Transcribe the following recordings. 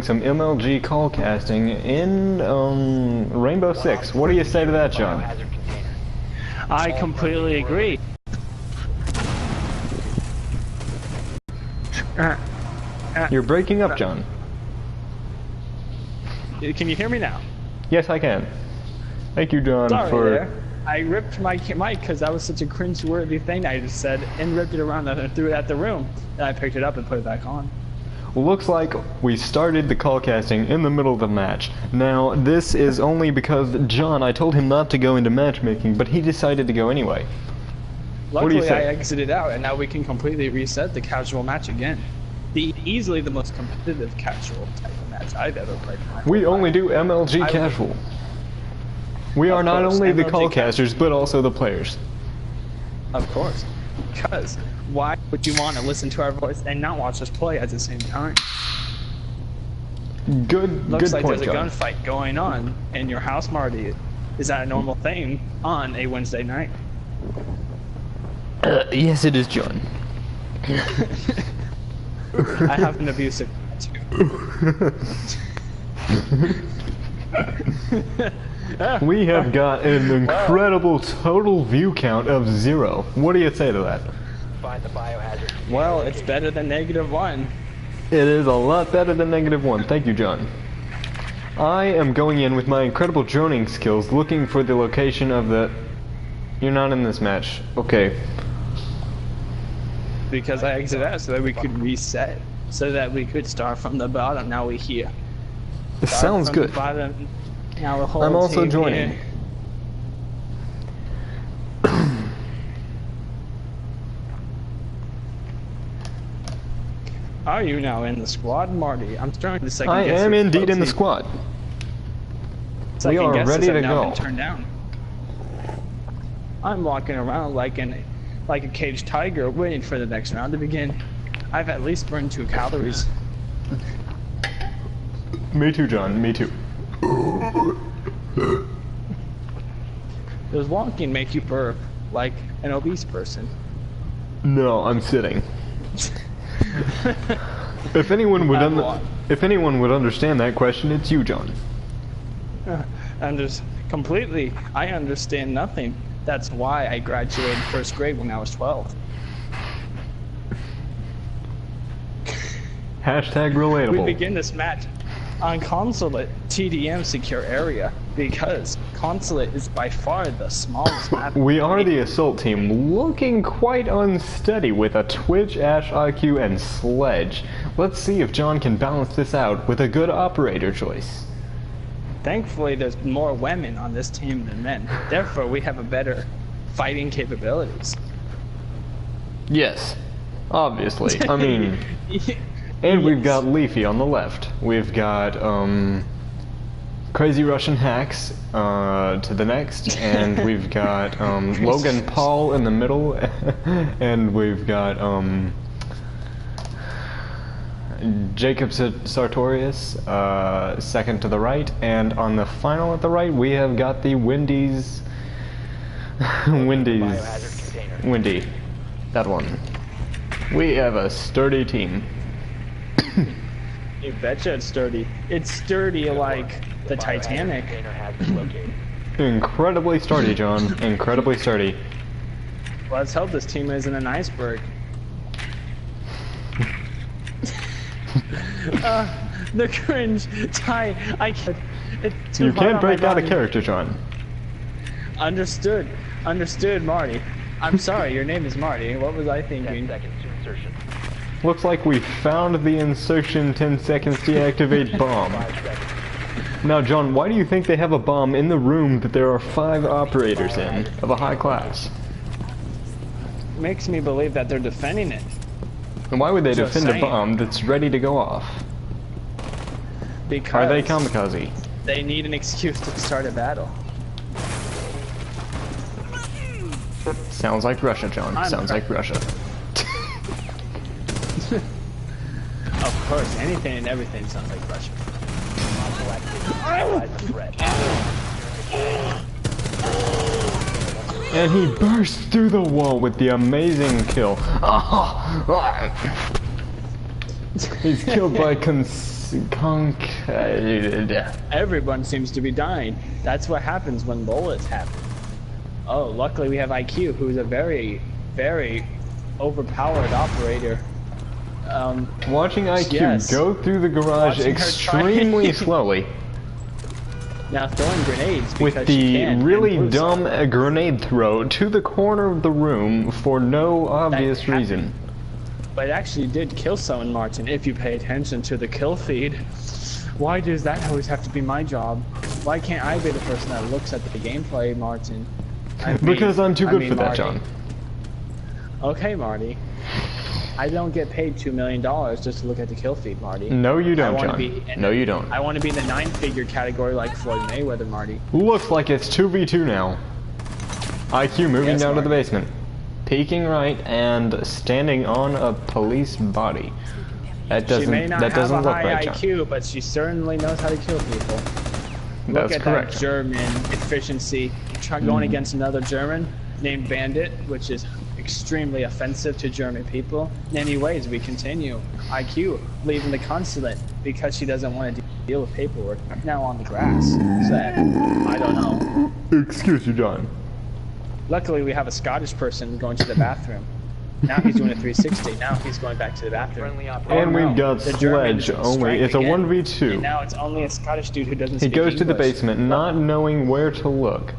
some MLG call casting in Rainbow Six. What do you say to that, John? I completely agree. You're breaking up, John. Can you hear me now? Yes, I can. Thank you, John, Sorry for... there. I ripped my mic because that was such a cringe-worthy thing I just said and ripped it around and threw it at the room. And I picked it up and put it back on. Looks like we started the call casting in the middle of the match. Now, this is only because John, I told him not to go into matchmaking, but he decided to go anyway. Luckily, what do you say? I exited out, and now we can completely reset the casual match again. Easily the most competitive casual type of match I've ever played. We only do MLG casual. We are not only the call casters, but also the players. Of course. Because why would you want to listen to our voice and not watch us play at the same time? Looks like point, there's a John. gunfight going on in your house, Marty. Is that a normal thing on a Wednesday night? Yes, it is, John. I have an abusive too. We have got an incredible total view count of 0. What do you say to that? Find the biohazard. Well, it's better than -1. It is a lot better than -1. Thank you, John. I am going in with my incredible droning skills, looking for the location of the... You're not in this match. Okay. Because I exited out so that we could reset, so that we could start from the bottom. Now we're here. It sounds good. The bottom, now the whole I'm also team joining. Here. Are you now in the squad, Marty? I'm starting to second I guess am your indeed in the team. squad. Second We are guesses ready have to now go. been turned down. I'm walking around like a caged tiger waiting for the next round to begin. I've at least burned 2 calories. Me too, John. Me too. Does walking make you burp like an obese person? No, I'm sitting. If anyone would understand that question, it's you, John. Completely. I understand nothing. That's why I graduated first grade when I was 12. Hashtag relatable. We begin this match on Consulate TDM secure area because Consulate is by far the smallest map. We are the assault team, looking quite unsteady with a Twitch, Ash IQ, and Sledge. Let's see if John can balance this out with a good operator choice. Thankfully, there's more women on this team than men. Therefore, we have a better fighting capabilities. Yes, obviously. I mean, and we've got Leafy on the left. We've got Crazy Russian Hacks to the next, and we've got Logan Paul in the middle, and we've got Jacob Sartorius second to the right, and on the final at the right we have got the Windy, that one. We have a sturdy team. You betcha it's sturdy. It's sturdy like the Titanic. Incredibly sturdy, John. Incredibly sturdy. Let's hope this team isn't an iceberg. The cringe tie. It's too You hard can't on break my out a body. character, John. Understood, Marty. I'm sorry, your name is Marty. What was I thinking? 10 seconds to insertion. Looks like we found the insertion 10 seconds deactivate bomb. 5 seconds. Now, John, why do you think they have a bomb in the room that there are 5 operators in, of a high class? Makes me believe that they're defending it. And why would they Just defend a saying. bomb that's ready to go off? Because Are they kamikaze? they need an excuse to start a battle. Sounds like Russia, John. Sounds like Russia. Of course, anything and everything sounds like Russia. And he bursts through the wall with the amazing kill. He's killed by Everyone seems to be dying. That's what happens when bullets happen. Oh, luckily we have IQ, who's a very, very overpowered operator. Watching IQ yes. go through the garage Watching her extremely try- slowly Now throwing grenades with because she the can, really and dumb grenade throw to the corner of the room for no obvious reason. But it actually did kill someone, Martin, if you pay attention to the kill feed. Why does that always have to be my job? Why can't I be the person that looks at the gameplay, Martin? Because I'm too good for that, Marty. John. Okay, Marty. I don't get paid $2 million just to look at the kill feed, Marty. No, you don't, I wanna John. No, you don't. I want to be in the 9-figure category like Floyd Mayweather, Marty. Looks like it's 2v2 now. IQ moving Yes, down to Marty. the basement. Peeking right and standing on a police body. That She may doesn't not that have doesn't a look high right, John. IQ, but she certainly knows how to kill people. Look That's at correct. that German efficiency. Try going against another German named Bandit, which is extremely offensive to German people. Anyways, we continue. IQ leaving the consulate because she doesn't want to deal with paperwork. Now on the grass. So, I don't know. Excuse you, John. Luckily, we have a Scottish person going to the bathroom. Now he's doing a 360. Now he's going back to the bathroom. Friendly operator. And we've got The German is Sledge in only. strike It's a again. 1v2. And now it's only a Scottish dude who doesn't He speak goes to the English. basement not knowing where to look.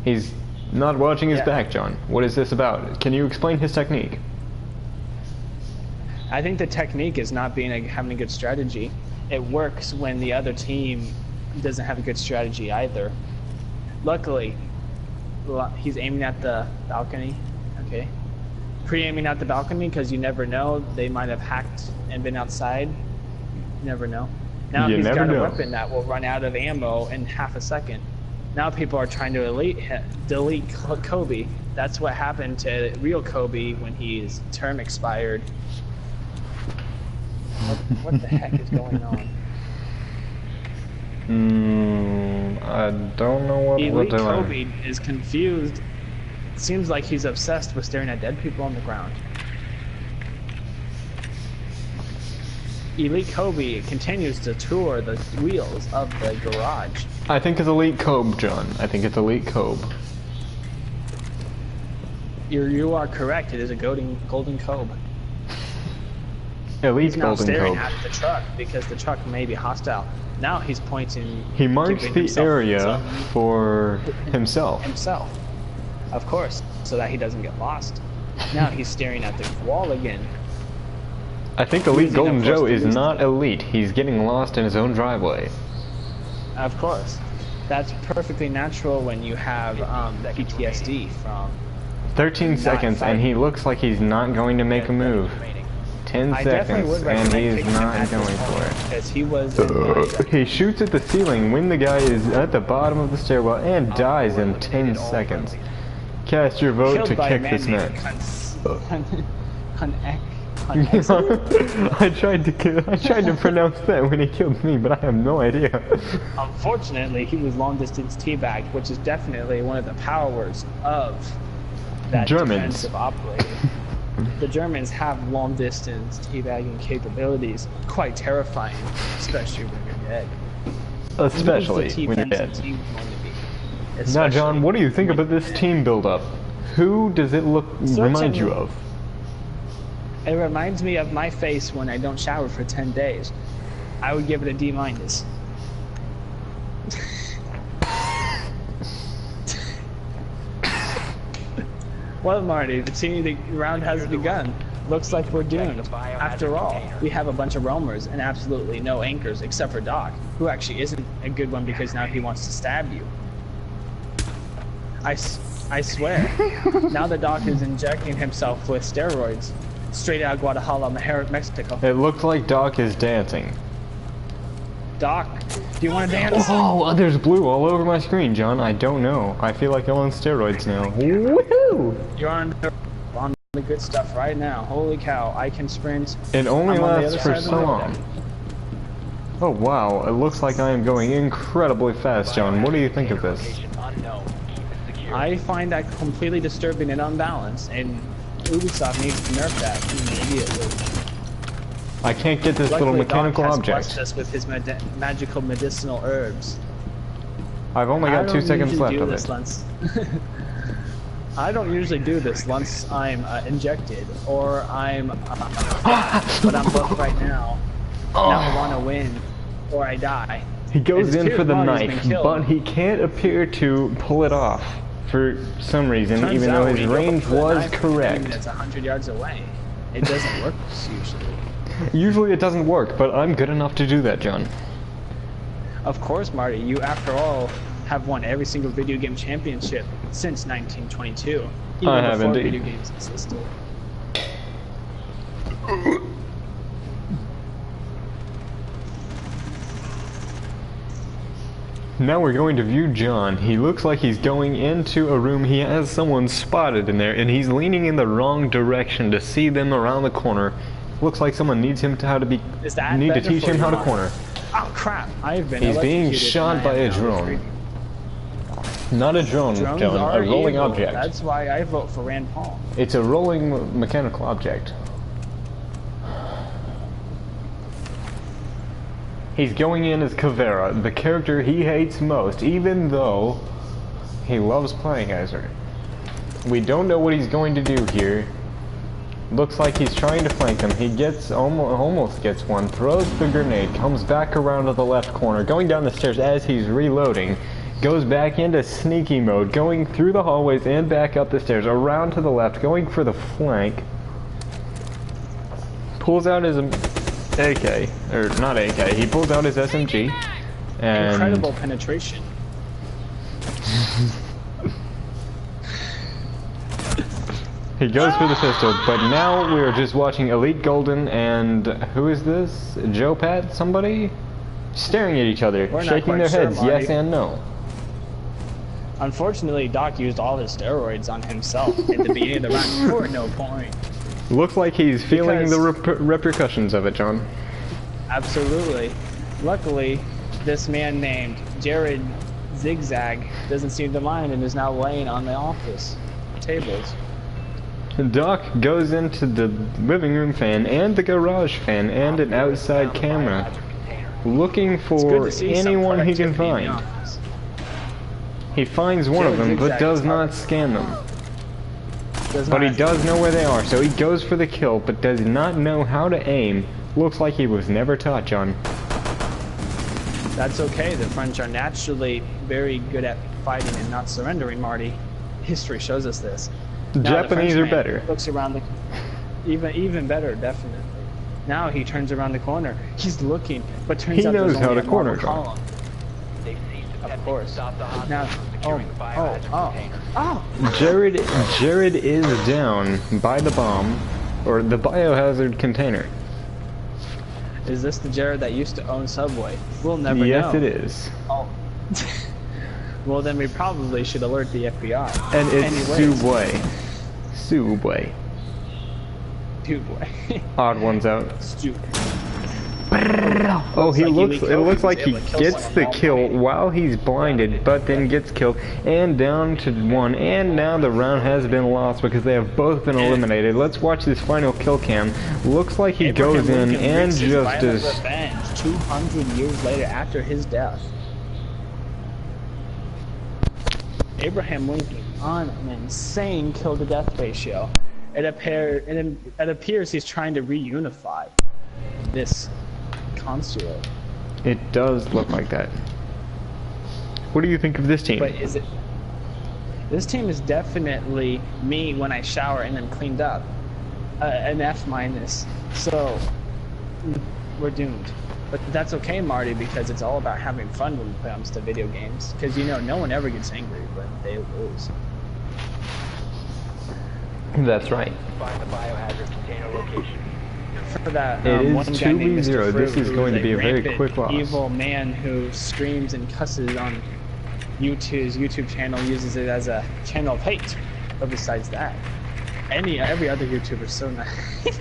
He's not watching his Yeah. back, John. What is this about? Can you explain his technique? I think the technique is not having a good strategy. It works when the other team doesn't have a good strategy either. Luckily, he's aiming at the balcony. Okay. Pre-aiming at the balcony because you never know. They might have hacked and been outside. You never know. Now You he's never got a know. weapon that will run out of ammo in half a second. Now people are trying to delete Kobe. That's what happened to real Kobe when his term expired. What the heck is going on? I don't know what we're Elite doing. Kobe is confused. Seems like he's obsessed with staring at dead people on the ground. Elite Kobe continues to tour the wheels of the garage. I think it's Elite Kobe, John. I think it's Elite Kobe. You are correct. It is a golden Kobe. Elite He's now Golden staring Kobe. at the truck because the truck may be hostile. Now he's pointing. He marks giving the himself area some- for himself. himself, of course, so that he doesn't get lost. Now he's staring at the wall again. I think Elite Losing, Golden of course, Joe to is lose. not elite. He's getting lost in his own driveway. Of course, that's perfectly natural when you have PTSD from. 13 seconds, and he looks like he's not going to make a move. 10 I definitely seconds, would and recommend he's picking him not at going this for point, it. because he was. He shoots at the ceiling when the guy is at the bottom of the stairwell and dies in 10 seconds. Cast your vote Killed to by a kick man this man. I tried to pronounce that when he killed me, but I have no idea. Unfortunately, he was long distance teabagged, which is definitely one of the powers of that Germans. defensive operator. The Germans have long distance teabagging capabilities, quite terrifying, especially when you're dead. Especially Who's the when you're defensive dead. team going to be? Now, Especially John, what do you think when about this team build-up? Who does it remind you of? It reminds me of my face when I don't shower for 10 days. I would give it a D-. Well, Marty, the round has begun. Looks like we're doomed. After all, we have a bunch of roamers and absolutely no anchors except for Doc, who actually isn't a good one because now he wants to stab you. I swear, now the Doc is injecting himself with steroids. Straight out of Guadalajara, Mexico. It looks like Doc is dancing. Doc, do you want to dance? Oh, there's blue all over my screen, John. I don't know. I feel like I'm on steroids now. Woohoo! You're on the good stuff right now. Holy cow, I can sprint. It only I'm on the lasts other for side of the so road long. then. Oh wow, it looks like I am going incredibly fast, John. What do you think of this? Location unknown. Keep it secure. I find that completely disturbing and unbalanced, and Ubisoft needs to nerf that immediately. I can't get this little Luckily, mechanical Doc has object. blessed us with his magical medicinal herbs. I've only got 2 seconds left of it. I don't usually do this once I'm injected or I'm but I'm booked right now. Now I want to win or I die. He goes in for the knife, but he can't appear to pull it off for some reason, even though his range was correct. That's 100 yards away. It doesn't work usually. Usually it doesn't work, but I'm good enough to do that, John. Of course, Marty. You, after all, have won every single video game championship since 1922. Even I have before indeed. video games existed. Now we're going to view John. He looks like he's going into a room. He has someone spotted in there, and he's leaning in the wrong direction to see them around the corner. Looks like someone needs him to teach him how to corner. Oh crap! I've been. He's being shot by a drone. Not a drone, John. A rolling object. That's why I vote for Rand Paul. It's a rolling mechanical object. He's going in as Kavera, the character he hates most, even though he loves playing as her. We don't know what he's going to do here. Looks like he's trying to flank him. He gets almost gets one, throws the grenade, comes back around to the left corner, going down the stairs as he's reloading, goes back into sneaky mode, going through the hallways and back up the stairs, around to the left, going for the flank. Pulls out his AK, or not AK, he pulls out his SMG. And incredible penetration. he goes for the pistol, but now we're just watching Elite Golden and who is this? Joe Pat? Somebody? Staring at each other, shaking their heads, Marty. yes and no. Unfortunately, Doc used all his steroids on himself at the beginning of the round for no point. Looks like he's feeling the repercussions of it, John. Absolutely. Luckily, this man named Jared Zigzag doesn't seem to mind and is now laying on the office tables. Doc goes into the living room fan and the garage fan and an outside camera, looking for anyone he can find. He finds one of them, but does not scan them. But he does know where they are, so he goes for the kill, but does not know how to aim. Looks like he was never taught, John. That's okay. The French are naturally very good at fighting and not surrendering, Marty. History shows us this. The Japanese are better. Looks around the even better, definitely. Now he turns around the corner. He's looking, but turns out knows there's how only to a corner, marble John. column. Of course. Now, Jared is down by the bomb, or the biohazard container. Is this the Jared that used to own Subway? We'll never know. Yes, it is. Oh. Well, then we probably should alert the FBI. And it's Subway. Subway. Subway. Odd one's out. Stupid. Oh, it looks like he gets the kill while he's blinded, but then gets killed, and down to one, and now the round has been lost because they have both been eliminated. Let's watch this final kill cam. Looks like he goes in and just is... revenge 200 years later after his death. Abraham Lincoln on an insane kill-to-death ratio. It appears he's trying to reunify this consulate. It does look like that. What do you think of this team? But is it? This team is definitely me when I shower and then cleaned up. An F minus. So we're doomed. But that's okay, Marty, because it's all about having fun when it comes to video games. Because you know, no one ever gets angry when they lose. That's right. Find the biohazard container location. For that, It is one guy named 2v0. Mr. This is going to be a very rampant, quick loss. Evil man who screams and cusses on his YouTube channel, uses it as a channel of hate. But besides that, every other YouTuber is so nice.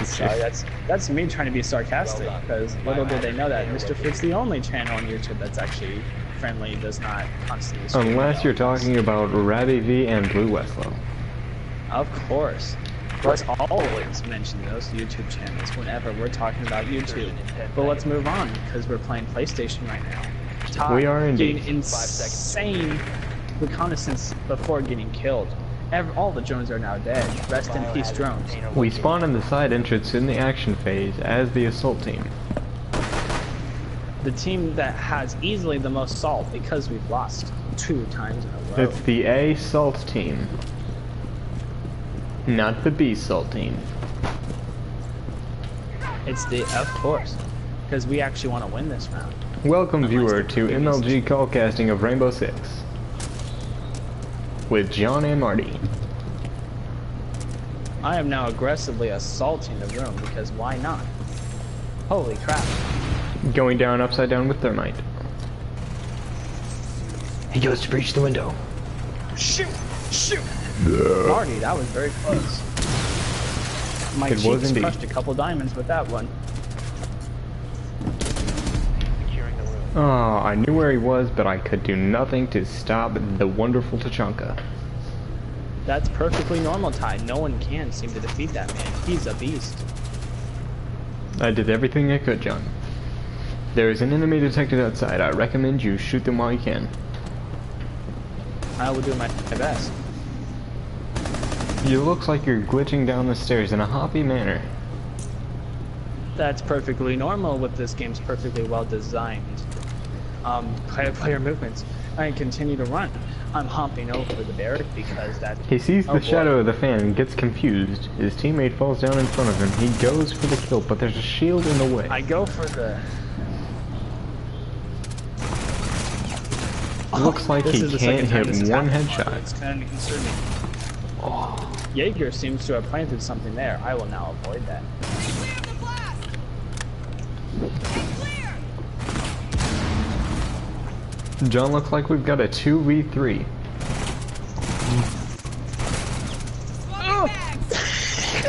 Sorry, that's me trying to be sarcastic, because little did they know that Mr. Foot's the only channel on YouTube that's actually friendly, does not constantly scream. Unless you're talking about Rabby V and Blue Westlow. Of course. Let's always mention those YouTube channels whenever we're talking about YouTube. But let's move on, because we're playing PlayStation right now. Todd We are indeed. getting insane reconnaissance before getting killed. All the drones are now dead. Rest in peace, drones. We spawn in the side entrance in the action phase as the assault team. The team that has easily the most salt because we've lost 2 times in a row. It's the A salt team. Not the B salt team. It's the, of course, because we actually want to win this round. Welcome viewer the to previous- MLG callcasting of Rainbow Six. With John and Marty. I am now aggressively assaulting the room because why not? Holy crap. Going down upside down with thermite. He goes to breach the window. Shoot! Shoot! Marty, that was very close. My It was cheeks indeed. crushed a couple diamonds with that one. Securing the room. Oh, I knew where he was, but I could do nothing to stop the wonderful Tachanka. That's perfectly normal, Ty. No one can seem to defeat that man. He's a beast. I did everything I could, John. There is an enemy detected outside. I recommend you shoot them while you can. I will do my best. It looks like you're glitching down the stairs in a hoppy manner. That's perfectly normal with this game's perfectly well designed player movements. I continue to run. I'm hopping over the barrier because that. He sees Oh, the boy. shadow of the fan and gets confused. His teammate falls down in front of him. He goes for the kill, but there's a shield in the way. I go for the. Looks like This he is the can't second time hit this has one happened, headshot. Marty. It's kind of concerning. Jaeger seems to have planted something there. I will now avoid that. John, looks like we've got a 2v3.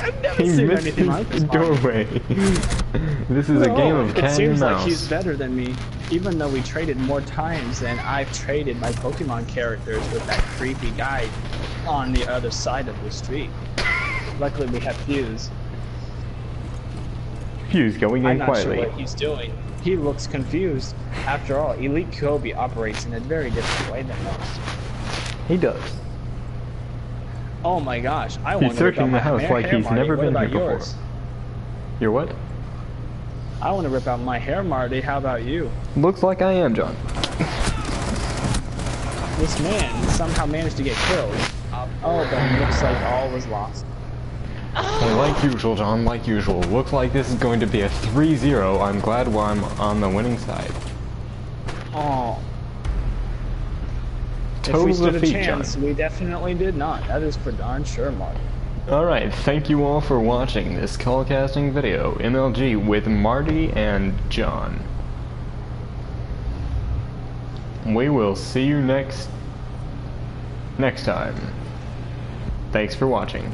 I've never He seen missed anything like his this. Marty. doorway. This is a game of It cat and seems like mouse. he's better than me, even though we traded more times than I've traded my Pokemon characters with that creepy guy on the other side of the street. Luckily, we have Fuse. Fuse going I'm in not quietly. sure what he's doing. He looks confused. After all, Elite Kobe operates in a very different way than most. He does. Oh my gosh, I He's want to rip searching out the my house hair, like he's Marty. never What been about here before. yours? You're what? I want to rip out my hair, Marty. How about you? Looks like I am, John. This man somehow managed to get killed. Oh, but it looks like all was lost. Like usual, John, like usual. Looks like this is going to be a 3-0. I'm glad I'm on the winning side. Oh. Total If we stood a defeat, chance, John. we definitely did not. That is for darn sure, Marty. Alright, thank you all for watching this callcasting video, MLG, with Marty and John. We will see you next time. Thanks for watching.